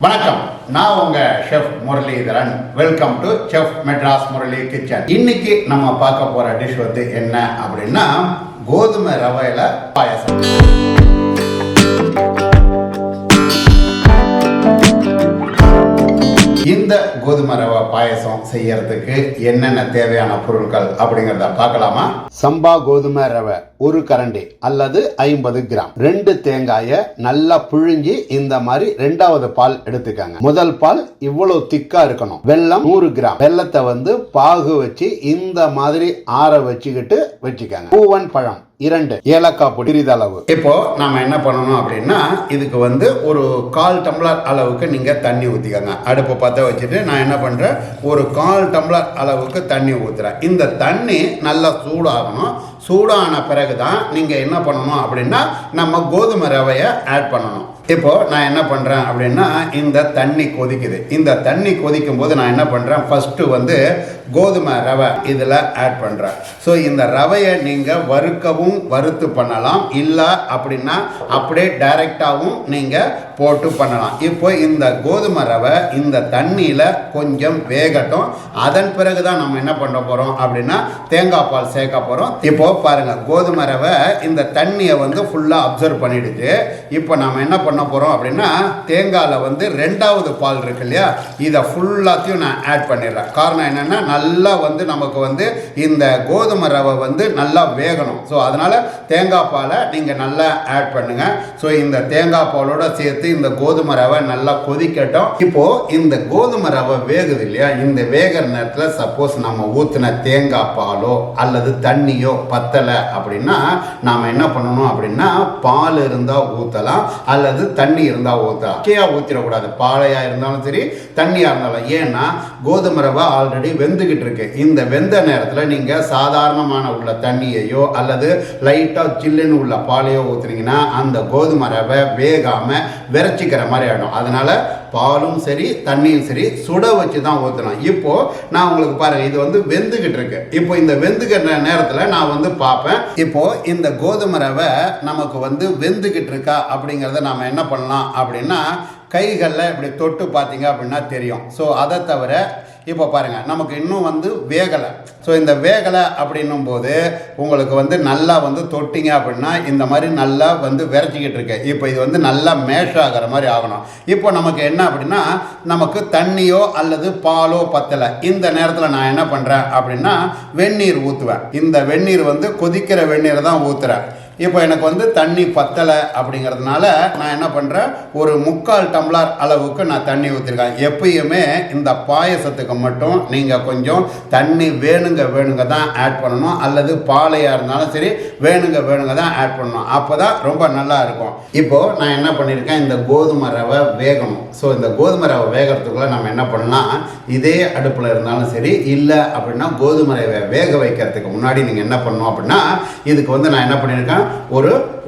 வணக்கம், நான் உங்க chef Muralidharan. Welcome to chef Madras Murali kitchen. இன்னைக்கு நம்ம பார்க்க போற டிஷ் வந்து என்ன அப்படின்னா கோதுமை ரவையில பாயசம். இந்த கோதுமை ரவை பாயசம் செய்யறதுக்கு என்னென்ன தேவையான பொருட்கள் அப்படிங்கறத பார்க்கலாமா? சம்பா கோதுமை ரவை 1 கரண்டி அல்லது 50 கிராம், 2 தேங்காயை நல்லா புழிஞ்சி இந்த மாதிரி 2வது பால் எடுத்துக்கங்க. முதல் பால் இவ்வளவு திக்கா இருக்கணும். வெல்லம் 100 கிராம், வெல்லத்தை வந்து பாகு வச்சு இந்த மாதிரி ஆற வச்சுக்கிட்டு வச்சுக்கங்க. பூவன் பழம் 2, ஏலக்காய் பொடி சிறிதளவு. இப்போ நாம என்ன பண்ணணும் அப்படின்னா இதுக்கு வந்து ஒரு 1/4 டம்ளர் அளவுக்கு நீங்க தண்ணி ஊத்திக்கங்க. அடுப்பை பற்ற வச்சுட்டு நான் என்ன பண்றேன், ஒரு 1/4 டம்ளர் அளவுக்கு தண்ணி ஊத்துறேன். இந்த தண்ணி நல்லா சூடாகணும். சூடான பிறகுதான் நீங்க என்ன பண்ணணும் அப்படின்னா நம்ம கோதுமை ரவையை ஆட் பண்ணணும். இப்போ நான் என்ன பண்றேன் அப்படின்னா இந்த தண்ணி கொதிக்குது. இந்த தண்ணி கொதிக்கும் போது நான் என்ன பண்றேன், ஃபர்ஸ்ட் வந்து கோதுமை ரவை இதில் ஆட் பண்ணுறேன். ஸோ இந்த ரவையை நீங்கள் வறுக்கவும் வறுத்து பண்ணலாம், இல்லை அப்படின்னா அப்படியே டைரெக்டாகவும் நீங்கள் போட்டு பண்ணலாம். இப்போ இந்த கோதுமை ரவை இந்த தண்ணியில் கொஞ்சம் வேகட்டும். அதன் பிறகு தான் நம்ம என்ன பண்ண போகிறோம் அப்படின்னா தேங்காய் பால் சேர்க்க போகிறோம். இப்போ பாருங்கள், கோதுமை ரவை இந்த தண்ணியை வந்து ஃபுல்லாக அப்சர்வ் பண்ணிடுச்சு. இப்போ நம்ம என்ன பண்ண போகிறோம் அப்படின்னா தேங்காயில் வந்து 2வது பால் இருக்கு இல்லையா, இதை ஃபுல்லாத்தையும் நான் ஆட் பண்ணிடுறேன். காரணம் என்னென்னா நல்லா வந்து நமக்கு வந்து இந்த கோதுமை ரவை வந்து நல்லா வேகணும். ஸோ அதனால் தேங்காய் பாலை நீங்கள் நல்லா ஆட் பண்ணுங்க. ஸோ இந்த தேங்காய் பாலோட சேர்த்து இந்த கோதுமை ரவை நல்லா கொதிக்கட்டும். இப்போ இந்த கோதுமை ரவை வேகுது இல்லையா, இந்த வேகிற நேரத்தில் சப்போஸ் நம்ம ஊற்றின தேங்காய் பாலோ அல்லது தண்ணியோ பத்தலை அப்படின்னா நாம் என்ன பண்ணணும் அப்படின்னா பால் இருந்தால் ஊற்றலாம் அல்லது தண்ணி இருந்தால் ஊற்றலாம். முக்கியம் ஊற்றிடக்கூடாது, பாலையாக இருந்தாலும் சரி தண்ணியாக இருந்தாலும். ஏன்னா கோதுமை ரவை ஆல்ரெடி வெந்துகிட்டு இருக்கு. இந்த வெந்த நேரத்தில் நீங்கள் சாதாரணமான உள்ள தண்ணியையோ அல்லது லைட்டாக சில்லுன்னு உள்ள பாலையோ ஊற்றுனீங்கன்னா அந்த கோதுமை ரவை வேகாமல் விரைச்சிக்கிற மாதிரி ஆகிடும். அதனால பாலும் சரி தண்ணியும் சரி சுட வச்சு தான் ஊற்றணும். இப்போ நான் உங்களுக்கு பாருங்க, இது வந்து வெந்துகிட்டு இருக்கு. இப்போ இந்த வெந்துகிற நேரத்தில் நான் வந்து பார்ப்பேன், இப்போ இந்த கோதுமை ரவை நமக்கு வந்து வெந்துகிட்டு இருக்கா அப்படிங்கிறத நாம என்ன பண்ணலாம் அப்படின்னா கைகளில் இப்படி தொட்டு பார்த்தீங்க அப்படின்னா தெரியும். ஸோ அதை தவிர இப்போ பாருங்கள், நமக்கு இன்னும் வந்து வேகலை. ஸோ இந்த வேகலை அப்படின்னும் போது உங்களுக்கு வந்து நல்லா வந்து தொட்டிங்க அப்படின்னா இந்த மாதிரி நல்லா வந்து விரைச்சிக்கிட்டு இருக்கு. இப்போ இது வந்து நல்லா மேஷ் ஆகிற மாதிரி ஆகணும். இப்போ நமக்கு என்ன அப்படின்னா நமக்கு தண்ணியோ அல்லது பாலோ பத்தலை. இந்த நேரத்தில் நான் என்ன பண்ணுறேன் அப்படின்னா வெந்நீர் ஊற்றுவேன். இந்த வெந்நீர் வந்து கொதிக்கிற வெந்நீரை தான் ஊற்றுறேன். இப்போ எனக்கு வந்து தண்ணி பத்தலை அப்படிங்கிறதுனால நான் என்ன பண்ணுறேன், ஒரு 3/4 டம்ளர் அளவுக்கு நான் தண்ணி ஊற்றிருக்கேன். எப்பயுமே இந்த பாயசத்துக்கு மட்டும் நீங்கள் கொஞ்சம் தண்ணி வேணுங்க தான் ஆட் பண்ணணும், அல்லது பாலையாக இருந்தாலும் சரி வேணுங்க தான் ஆட் பண்ணணும். அப்போ தான் ரொம்ப நல்லா இருக்கும். இப்போது நான் என்ன பண்ணியிருக்கேன், இந்த கோதுமை ரவை வேகணும். ஸோ இந்த கோதுமை ரவை வேகிறதுக்குள்ளே நம்ம என்ன பண்ணலாம், இதே அடுப்பில் இருந்தாலும் சரி, இல்லை அப்படின்னா கோதுமை ரவை வேக வைக்கிறதுக்கு முன்னாடி நீங்கள் என்ன பண்ணணும் அப்படின்னா இதுக்கு வந்து நான் என்ன பண்ணியிருக்கேன்,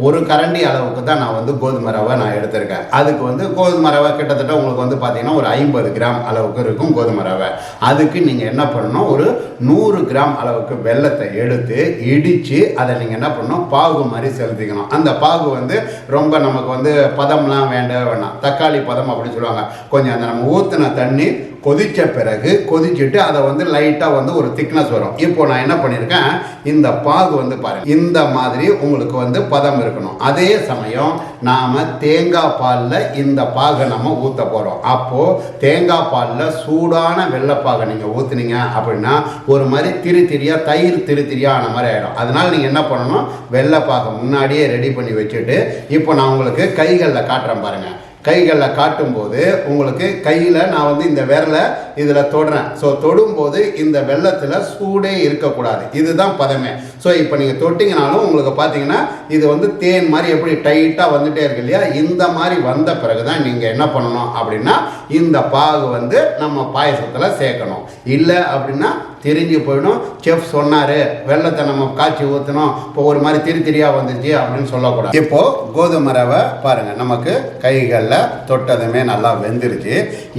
ஒரு கரண்டி அளவுக்கு தான் நான் வந்து கோதுமை ரவை நான் எடுத்திருக்கேன். அதுக்கு வந்து கோதுமை ரவை கிட்டத்தட்ட உங்களுக்கு வந்து பார்த்தீங்கன்னா ஒரு 50 கிராம் அளவுக்கு இருக்கும் கோதுமை ரவை. அதுக்கு நீங்கள் என்ன பண்ணணும், ஒரு 100 கிராம் அளவுக்கு வெல்லத்தை எடுத்து இடித்து அதை நீங்கள் என்ன பண்ணணும் பாகு மாதிரி செலுத்திக்கணும். அந்த பாகு வந்து ரொம்ப நமக்கு வந்து பதம்லாம் வேண்டாம், தக்காளி பதம் அப்படின்னு சொல்லுவாங்க. கொஞ்சம் அந்த நம்ம ஊற்றின தண்ணி கொதித்த பிறகு கொதிச்சுட்டு அதை வந்து லைட்டாக வந்து ஒரு திக்னஸ் வரும். இப்போ நான் என்ன பண்ணியிருக்கேன், இந்த பாகு வந்து பாருங்கள் இந்த மாதிரி உங்களுக்கு வந்து பதம் இருக்கணும். அதே சமயம் நாம் தேங்காய் பாலில் இந்த பாகை நம்ம ஊற்ற போகிறோம். அப்போது தேங்காய் பாலில் சூடான வெள்ளைப்பாகை நீங்கள் ஊற்றுனீங்க அப்படின்னா ஒரு மாதிரி திரியாக தயிர் திரியாக ஆன மாதிரி ஆகிடும். அதனால் நீங்கள் என்ன பண்ணணும், வெள்ளைப்பாகை முன்னாடியே ரெடி பண்ணி வச்சுட்டு இப்போ நான் உங்களுக்கு கைகளில் காட்டுறேன் பாருங்கள். கைகளில் காட்டும்போது உங்களுக்கு கையில் நான் வந்து இந்த விரலை இதில் தொடுறேன். ஸோ தொடும்போது இந்த வெள்ளத்தில் சூடே இருக்கக்கூடாது, இதுதான் பதமே. ஸோ இப்போ நீங்கள் தொட்டிங்கனாலும் உங்களுக்கு பார்த்தீங்கன்னா இது வந்து தேன் மாதிரி எப்படி டைட்டாக வந்துட்டே இருக்கு இல்லையா, இந்த மாதிரி வந்த பிறகு தான் நீங்கள் என்ன பண்ணணும் அப்படின்னா இந்த பாகு வந்து நம்ம பாயசத்தில் சேர்க்கணும். இல்லை அப்படின்னா தெரிஞ்சு போயிடும். செஃப் சொன்னார் வெள்ளத்தை நம்ம காய்ச்சி ஊற்றணும், இப்போ ஒரு மாதிரி திரியாக வந்துச்சு அப்படின்னு சொல்லக்கூடாது. இப்போது கோதுமை ரவை பாருங்கள் நமக்கு கைகளில் தொட்டதுமே நல்லா வெந்துருச்சு.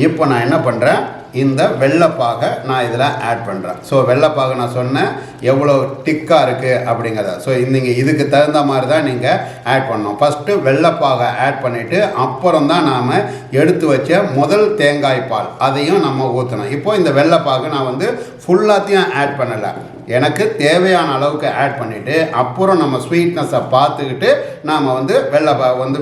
இப்போ நான் என்ன பண்ணுறேன், இந்த வெள்ளைப்பாகை நான் இதில் ஆட் பண்ணுறேன். ஸோ வெள்ளைப்பாகை நான் சொன்னேன் எவ்வளோ திக்காக இருக்குது அப்படிங்கிறத. ஸோ நீங்கள் இதுக்கு தகுந்த மாதிரி தான் நீங்கள் ஆட் பண்ணணும். ஃபஸ்ட்டு வெள்ளைப்பாகை ஆட் பண்ணிவிட்டு அப்புறம் தான் நாம் எடுத்து வச்ச முதல் தேங்காய் பால் அதையும் நம்ம ஊற்றணும். இப்போது இந்த வெள்ளைப்பாகை நான் வந்து ஃபுல்லாத்தையும் ஆட் பண்ணலை, எனக்கு தேவையான அளவுக்கு ஆட் பண்ணிவிட்டு அப்புறம் நம்ம ஸ்வீட்னஸை பார்த்துக்கிட்டு நாம் வந்து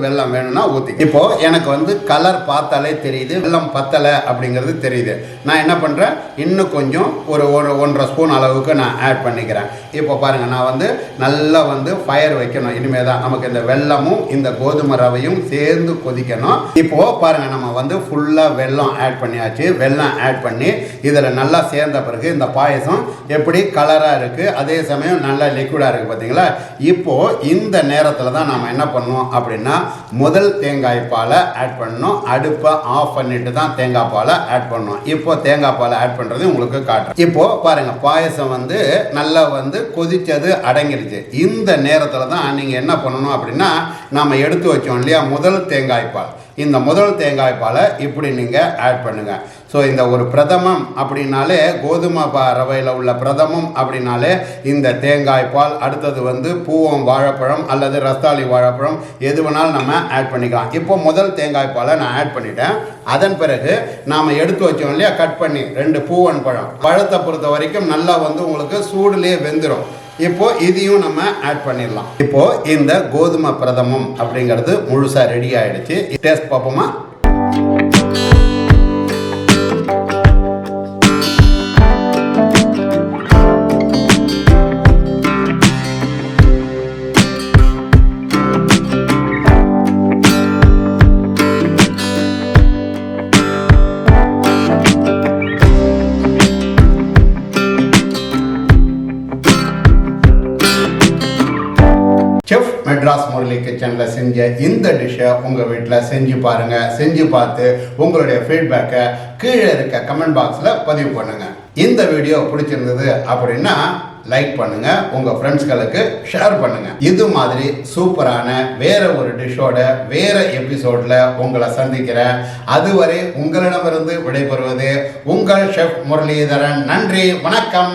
வெல்லம் வேணும்னா ஊற்றி. இப்போது எனக்கு வந்து கலர் பார்த்தாலே தெரியுது வெல்லம் பத்தலை அப்படிங்கிறது தெரியுது. நான் என்ன பண்ணுறேன், இன்னும் கொஞ்சம் ஒரு 1.5 ஸ்பூன் அளவுக்கு நான் ஆட் பண்ணிக்கிறேன். இப்போ பாருங்கள், நான் வந்து நல்லா வந்து ஃபயர் வைக்கணும். இனிமேல் தான் நமக்கு இந்த வெல்லமும் இந்த கோதுமை ரவையும் சேர்ந்து கொதிக்கணும். இப்போது பாருங்கள், நம்ம வந்து ஃபுல்லாக வெல்லம் ஆட் பண்ணியாச்சு. வெல்லம் ஆட் பண்ணி இதில் நல்லா சேர்ந்த பிறகு இந்த பாயசம் எப்படி கலராக இருக்குது, அதே சமயம் நல்லா லிக்விடாக இருக்குது பார்த்தீங்களா. இப்போது இந்த நேரத்தில் தான் நாம் என்ன பண்ணணும் அப்படின்னா முதல் தேங்காய் பாலை ஆட் பண்ணணும். அடுப்பை ஆஃப் பண்ணிட்டு தான் தேங்காய் பாலை ஆட் பண்ணணும். இப்போ தேங்காய் பாலை ஆட் பண்ணுறது உங்களுக்கு காட்டுறேன். இப்போது பாருங்கள், பாயசம் வந்து நல்லா வந்து கொதிச்சது அடங்கிடுச்சு. இந்த நேரத்தில் தான் நீங்கள் என்ன பண்ணணும் அப்படின்னா நாம் எடுத்து வச்சோம் இல்லையா முதல் தேங்காய் பால், இந்த முதல் தேங்காய் பாலை இப்படி நீங்கள் ஆட் பண்ணுங்கள். ஸோ இந்த ஒரு பிரதமம் அப்படின்னாலே கோதுமை ரவையில் உள்ள பிரதமம் அப்படின்னாலே இந்த தேங்காய் பால், அடுத்தது வந்து பூவம் வாழைப்பழம் அல்லது ரஸ்தாளி வாழைப்பழம் எது வேணாலும் நம்ம ஆட் பண்ணிக்கலாம். இப்போ முதல் தேங்காய் பாலை நான் ஆட் பண்ணிட்டேன். அதன் பிறகு நாம் எடுத்து வச்சோம் இல்லையா கட் பண்ணி 2 பூவன் பழம், பழத்தை பொறுத்த வரைக்கும் நல்லா வந்து உங்களுக்கு சூடுலேயே வெந்துடும். இப்போ இதையும் நம்ம ஆட் பண்ணிடலாம். இப்போ இந்த கோதுமை பிரதமம் அப்படிங்கிறது முழுசா ரெடி ஆயிடுச்சு. டேஸ்ட் பார்ப்போமா? செஃப் மெட்ராஸ் முரளி கிச்சனில் செஞ்ச இந்த டிஷ்ஷை உங்கள் வீட்டில் செஞ்சு பாருங்கள். செஞ்சு பார்த்து உங்களுடைய ஃபீட்பேக்கை கீழே இருக்க கமெண்ட் பாக்ஸில் பதிவு பண்ணுங்கள். இந்த வீடியோ பிடிச்சிருந்தது அப்படின்னா லைக் பண்ணுங்கள், உங்கள் ஃப்ரெண்ட்ஸ்களுக்கு ஷேர் பண்ணுங்கள். இது மாதிரி சூப்பரான வேற ஒரு டிஷ்ஷோட வேற எபிசோடில் உங்களை சந்திக்கிறேன். அதுவரை உங்களிடமிருந்து விடைபெறுவது உங்கள் செஃப் முரளிதரன். நன்றி, வணக்கம்.